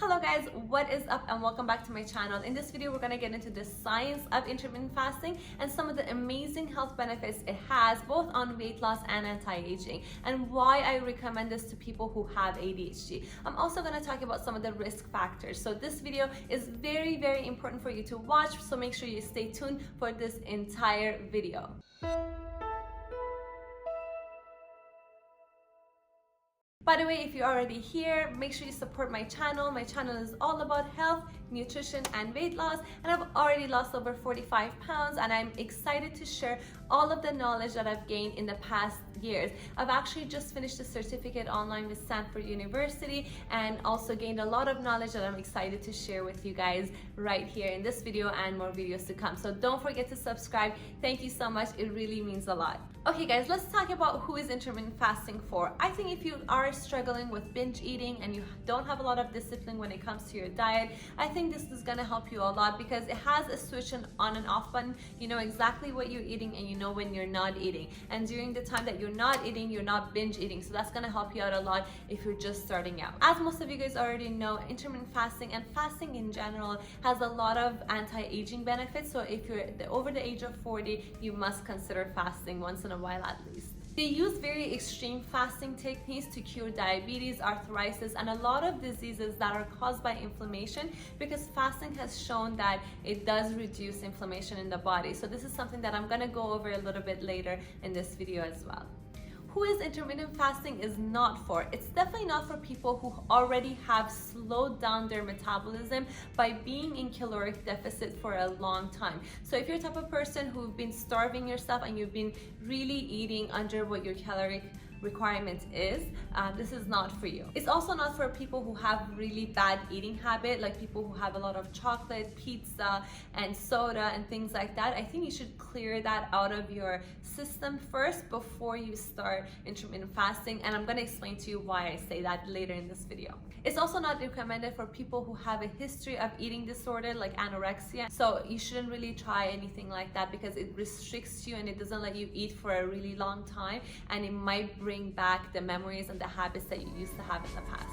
Hello guys, what is up and welcome back to my channel. In this video we're going to get into the science of intermittent fasting and some of the amazing health benefits it has both on weight loss and anti-aging, and why I recommend this to people who have ADHD. I'm also going to talk about some of the risk factors. So this video is very important for you to watch, so make sure you stay tuned for this entire video. By the way, if you're already here, make sure you support my channel. My channel is all about health, nutrition, and weight loss, and I've already lost over 45 pounds, and I'm excited to share all of the knowledge that I've gained in the past years. I've actually just finished a certificate online with Stanford University and also gained a lot of knowledge that I'm excited to share with you guys right here in this video and more videos to come. So don't forget to subscribe. Thank you so much. It really means a lot. Okay guys, let's talk about who is intermittent fasting for. I think if you are struggling with binge eating and you don't have a lot of discipline when it comes to your diet, I think this is gonna help you a lot because it has a switch on and off button. You know exactly what you're eating and you know when you're not eating. And during the time that you're not eating, you're not binge eating. So that's gonna help you out a lot if you're just starting out. As most of you guys already know, intermittent fasting and fasting in general has a lot of anti-aging benefits. So if you're over the age of 40, you must consider fasting once in a while at least. They use very extreme fasting techniques to cure diabetes, arthritis, and a lot of diseases that are caused by inflammation, because fasting has shown that it does reduce inflammation in the body. So this is something that I'm gonna go over a little bit later in this video as well. Who is intermittent fasting is not for? It's definitely not for people who already have slowed down their metabolism by being in caloric deficit for a long time. So if you're the type of person who've been starving yourself and you've been really eating under what your caloric requirement is, this is not for you. It's also not for people who have really bad eating habit, like people who have a lot of chocolate, pizza, and soda and things like that. I think you should clear that out of your system first before you start intermittent fasting, and I'm going to explain to you why I say that later in this video. It's also not recommended for people who have a history of eating disorder like anorexia, so you shouldn't really try anything like that because it restricts you and it doesn't let you eat for a really long time, and it might bring back the memories and the habits that you used to have in the past.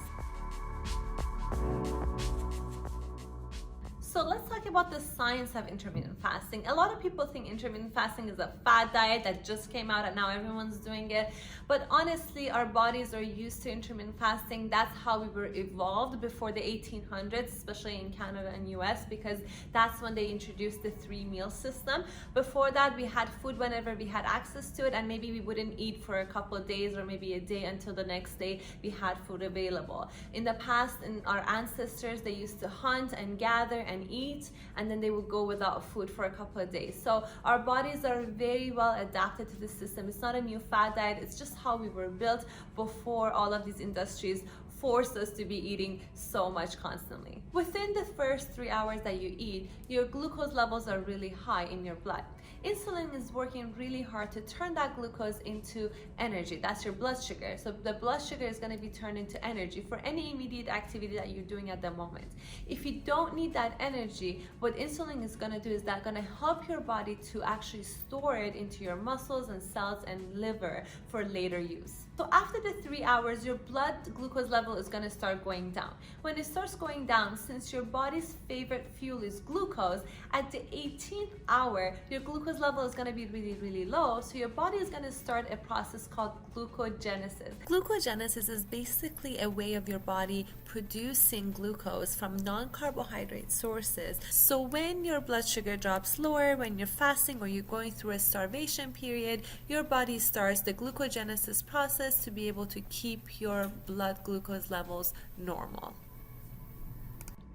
So let's talk about the science of intermittent fasting. A lot of people think intermittent fasting is a fad diet that just came out and now everyone's doing it. But honestly, our bodies are used to intermittent fasting. That's how we were evolved before the 1800s, especially in Canada and US, because that's when they introduced the 3-meal system. Before that, we had food whenever we had access to it, and maybe we wouldn't eat for a couple of days or maybe a day until the next day we had food available. In the past, in our ancestors, they used to hunt and gather and eat, and then they would go without food for a couple of days. So our bodies are very well adapted to the system. It's not a new fad diet, it's just how we were built before all of these industries forced us to be eating so much constantly. Within the first 3 hours that you eat, your glucose levels are really high in your blood. Insulin is working really hard to turn that glucose into energy. That's your blood sugar. So the blood sugar is going to be turned into energy for any immediate activity that you're doing at the moment. If you don't need that energy, what insulin is going to do is that going to help your body to actually store it into your muscles and cells and liver for later use. So after the 3 hours, your blood glucose level is going to start going down. When it starts going down, since your body's favorite fuel is glucose, at the 18th hour, your glucose level is going to be really low. So your body is going to start a process called glucogenesis. Glucogenesis is basically a way of your body producing glucose from non-carbohydrate sources. So when your blood sugar drops lower, when you're fasting or you're going through a starvation period, your body starts the glucogenesis process to be able to keep your blood glucose levels normal.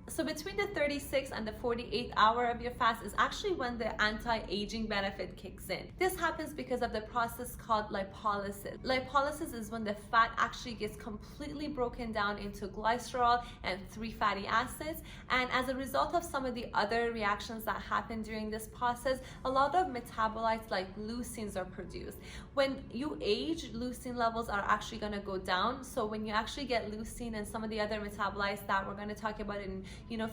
So between the 36th and the 48th hour of your fast is actually when the anti-aging benefit kicks in. This happens because of the process called lipolysis. Lipolysis is when the fat actually gets completely broken down into glycerol and 3 fatty acids, and as a result of some of the other reactions that happen during this process, a lot of metabolites like leucines are produced. When you age, leucine levels are actually going to go down. So when you actually get leucine and some of the other metabolites that we're going to talk about in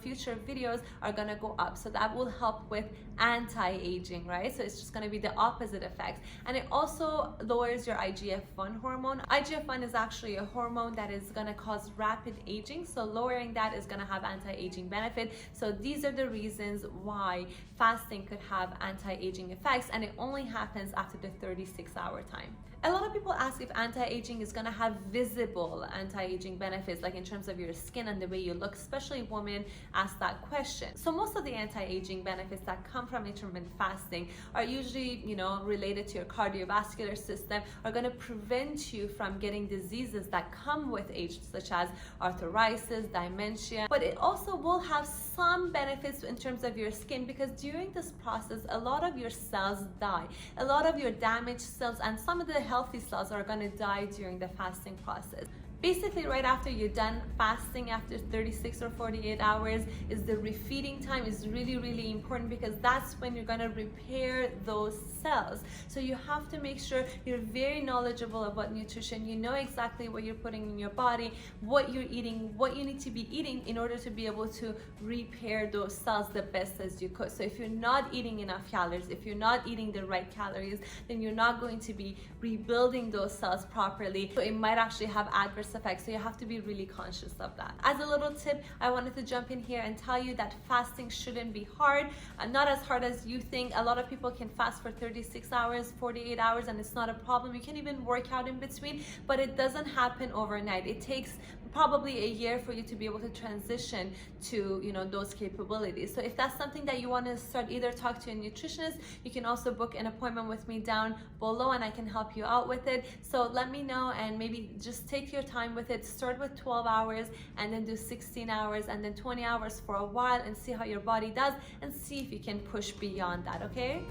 future videos are gonna go up. So that will help with anti-aging, right? So it's just gonna be the opposite effect. And it also lowers your IGF-1 hormone. IGF-1 is actually a hormone that is gonna cause rapid aging. So lowering that is gonna have anti-aging benefit. So these are the reasons why fasting could have anti-aging effects, and it only happens after the 36-hour time. A lot of people ask if anti-aging is gonna have visible anti-aging benefits, like in terms of your skin and the way you look, especially women ask that question. So most of the anti-aging benefits that come from intermittent fasting are usually, related to your cardiovascular system, are gonna prevent you from getting diseases that come with age, such as arthritis, dementia, but it also will have some benefits in terms of your skin, because during this process, a lot of your cells die. A lot of your damaged cells and some of the healthy cells are going to die during the fasting process. Basically, right after you're done fasting, after 36 or 48 hours, is the refeeding time. Is really, really important, because that's when you're gonna repair those cells. So you have to make sure you're very knowledgeable about nutrition. You know exactly what you're putting in your body, what you're eating, what you need to be eating in order to be able to repair those cells the best as you could. So if you're not eating enough calories, if you're not eating the right calories, then you're not going to be rebuilding those cells properly. So it might actually have adverse effects, so you have to be really conscious of that. As a little tip, I wanted to jump in here and tell you that fasting shouldn't be hard, not as hard as you think. A lot of people can fast for 36 hours, 48 hours, and it's not a problem. You can even work out in between, but it doesn't happen overnight. It takes probably a year for you to be able to transition to those capabilities. So if that's something that you want to start, either talk to a nutritionist, you can also book an appointment with me down below and I can help you out with it. So let me know, and maybe just take your time with it. Start with 12 hours and then do 16 hours and then 20 hours for a while, and see how your body does, and see if you can push beyond that. Okay,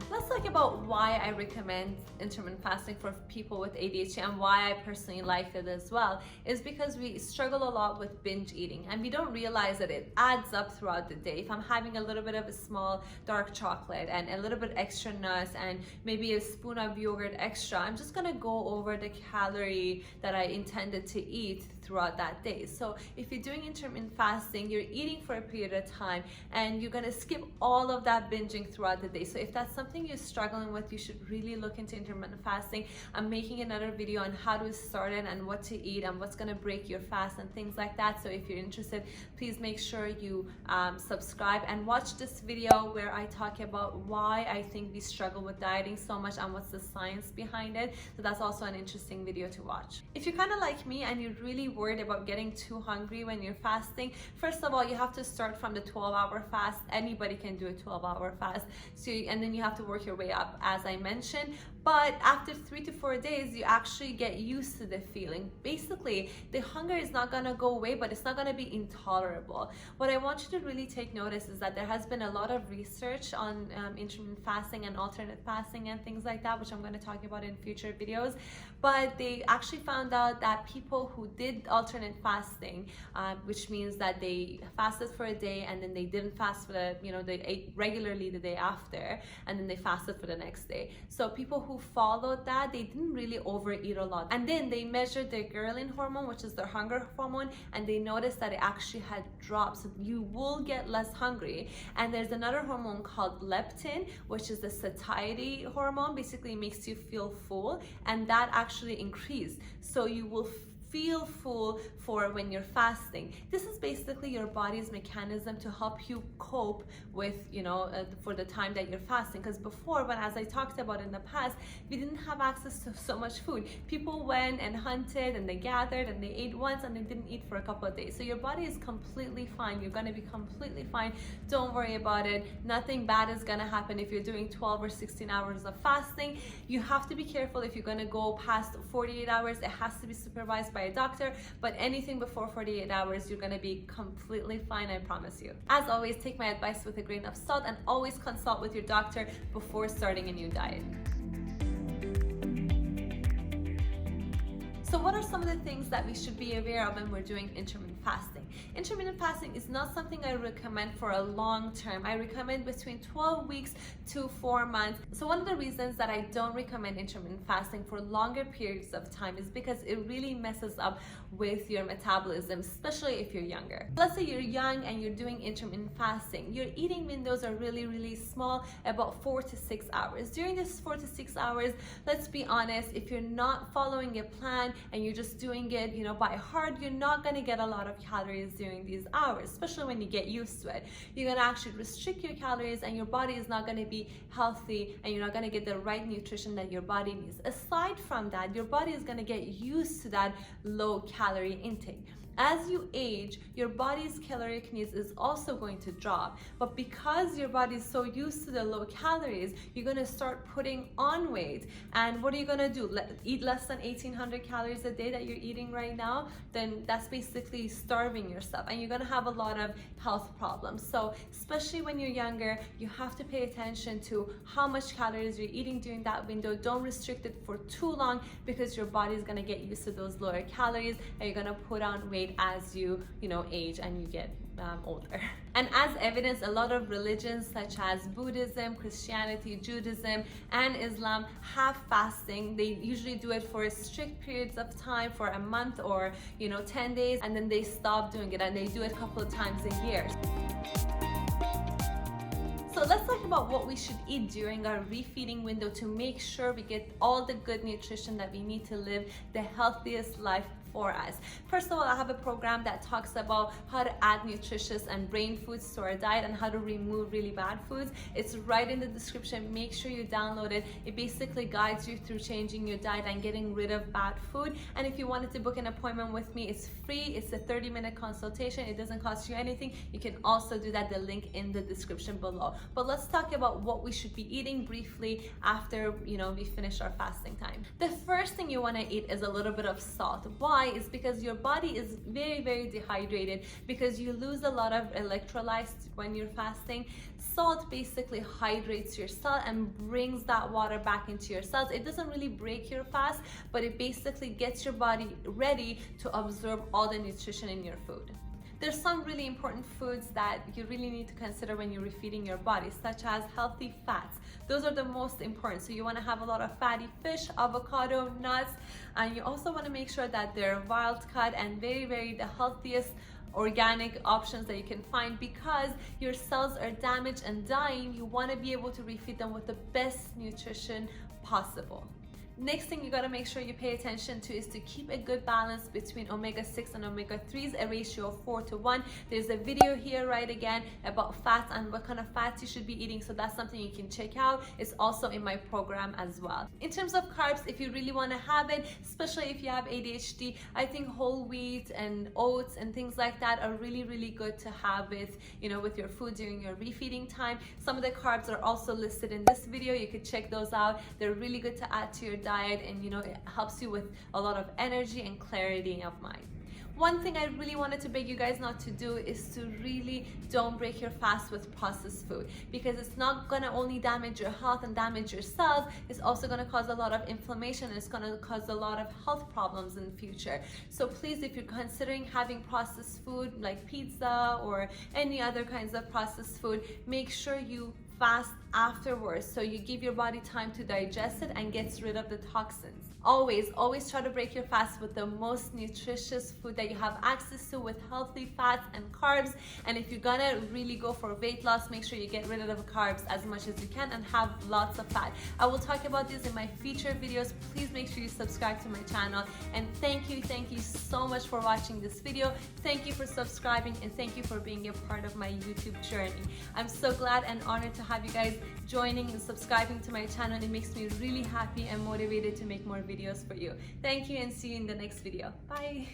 let's talk about why I recommend intermittent fasting for people with ADHD, and why I personally like it as well, is because we struggle a lot with binge eating, and we don't realize that it adds up throughout the day. If I'm having a little bit of a small dark chocolate and a little bit extra nuts and maybe a spoon of yogurt extra, I'm just gonna go over the calorie that I intended to eat throughout that day. So if you're doing intermittent fasting, you're eating for a period of time and you're gonna skip all of that binging throughout the day. So if that's something you're struggling with, you should really look into intermittent fasting. I'm making another video on how to start it and what to eat and what's gonna break your fast and things like that. So if you're interested, please make sure you subscribe and watch this video where I talk about why I think we struggle with dieting so much and what's the science behind it. So that's also an interesting video to watch. If you're kind of like me and you're really worried about getting too hungry when you're fasting, first of all, you have to start from the 12-hour fast. Anybody can do a 12-hour fast. And then you have to work your way up, as I mentioned. But after 3 to 4 days, you actually get used to the feeling. Basically, the hunger is not gonna go away, but it's not gonna be intolerable. What I want you to really take notice is that there has been a lot of research on intermittent fasting and alternate fasting and things like that, which I'm gonna talk about in future videos. But they actually found out that people who did alternate fasting, which means that they fasted for a day and then they didn't fast for they ate regularly the day after, and then they fasted for the next day. So people who followed that, they didn't really overeat a lot. And then they measured their ghrelin hormone, which is their hunger hormone, and they noticed that it actually had dropped. So you will get less hungry. And there's another hormone called leptin, which is the satiety hormone. Basically, it makes you feel full, and that actually increased. So you will feel full for when you're fasting. This is basically your body's mechanism to help you cope with, for the time that you're fasting. Because before, as I talked about in the past, we didn't have access to so much food. People went and hunted and they gathered and they ate once and they didn't eat for a couple of days. So your body is completely fine. You're gonna be completely fine. Don't worry about it. Nothing bad is gonna happen if you're doing 12 or 16 hours of fasting. You have to be careful if you're gonna go past 48 hours. It has to be supervised by a doctor, but anything before 48 hours, you're gonna be completely fine, I promise you. As always, take my advice with a grain of salt and always consult with your doctor before starting a new diet. So what are some of the things that we should be aware of when we're doing intermittent fasting? Intermittent fasting is not something I recommend for a long term. I recommend between 12 weeks to 4 months. So one of the reasons that I don't recommend intermittent fasting for longer periods of time is because it really messes up with your metabolism, especially if you're younger. Let's say you're young and you're doing intermittent fasting. Your eating windows are really small, about 4 to 6 hours. During this 4 to 6 hours, let's be honest, if you're not following a plan and you're just doing it, by heart, you're not going to get a lot of calories during these hours, especially when you get used to it. You're going to actually restrict your calories and your body is not going to be healthy and you're not going to get the right nutrition that your body needs. Aside from that, your body is going to get used to that low calorie intake. As you age, your body's caloric needs is also going to drop. But because your body is so used to the low calories, you're going to start putting on weight. And what are you going to do? Eat less than 1,800 calories a day that you're eating right now? Then that's basically starving yourself. And you're going to have a lot of health problems. So especially when you're younger, you have to pay attention to how much calories you're eating during that window. Don't restrict it for too long because your body is going to get used to those lower calories and you're going to put on weight as you age and you get older. And as evidence, a lot of religions such as Buddhism, Christianity, Judaism, and Islam have fasting. They usually do it for strict periods of time, for a month or 10 days, and then they stop doing it, and they do it a couple of times a year. So let's talk about what we should eat during our refeeding window to make sure we get all the good nutrition that we need to live the healthiest life for us. First of all, I have a program that talks about how to add nutritious and brain foods to our diet and how to remove really bad foods. It's right in the description. Make sure you download it. It basically guides you through changing your diet and getting rid of bad food. And if you wanted to book an appointment with me, it's free. It's a 30-minute consultation. It doesn't cost you anything. You can also do that, the link in the description below. But let's talk about what we should be eating briefly after we finish our fasting time. The first thing you want to eat is a little bit of salt. Why? Is because your body is very dehydrated because you lose a lot of electrolytes when you're fasting. Salt basically hydrates your cell and brings that water back into your cells. It doesn't really break your fast, but it basically gets your body ready to absorb all the nutrition in your food. There's some really important foods that you really need to consider when you're refeeding your body, such as healthy fats. Those are the most important. So you want to have a lot of fatty fish, avocado, nuts, and you also want to make sure that they're wild caught and very the healthiest organic options that you can find. Because your cells are damaged and dying, you want to be able to refeed them with the best nutrition possible. Next thing you got to make sure you pay attention to is to keep a good balance between omega-6 and omega-3s, a ratio of 4:1. There's a video here right again about fats and what kind of fats you should be eating, so that's something you can check out. It's also in my program as well. In terms of carbs, if you really want to have it, especially if you have ADHD, I think whole wheat and oats and things like that are really good to have with with your food during your refeeding time. Some of the carbs are also listed in this video. You could check those out. They're really good to add to your diet, and it helps you with a lot of energy and clarity of mind. One thing I really wanted to beg you guys not to do is to really don't break your fast with processed food, because it's not gonna only damage your health and damage your cells, it's also gonna cause a lot of inflammation and it's gonna cause a lot of health problems in the future. So please, if you're considering having processed food like pizza or any other kinds of processed food, make sure you fast afterwards so you give your body time to digest it and gets rid of the toxins. Always try to break your fast with the most nutritious food that you have access to, with healthy fats and carbs. And if you're gonna really go for weight loss, make sure you get rid of the carbs as much as you can and have lots of fat. I will talk about this in my future videos. Please make sure you subscribe to my channel. And thank you so much for watching this video. Thank you for subscribing, and thank you for being a part of my YouTube journey. I'm so glad and honored to have you guys joining and subscribing to my channel. It makes me really happy and motivated to make more videos for you. Thank you, and see you in the next video. Bye.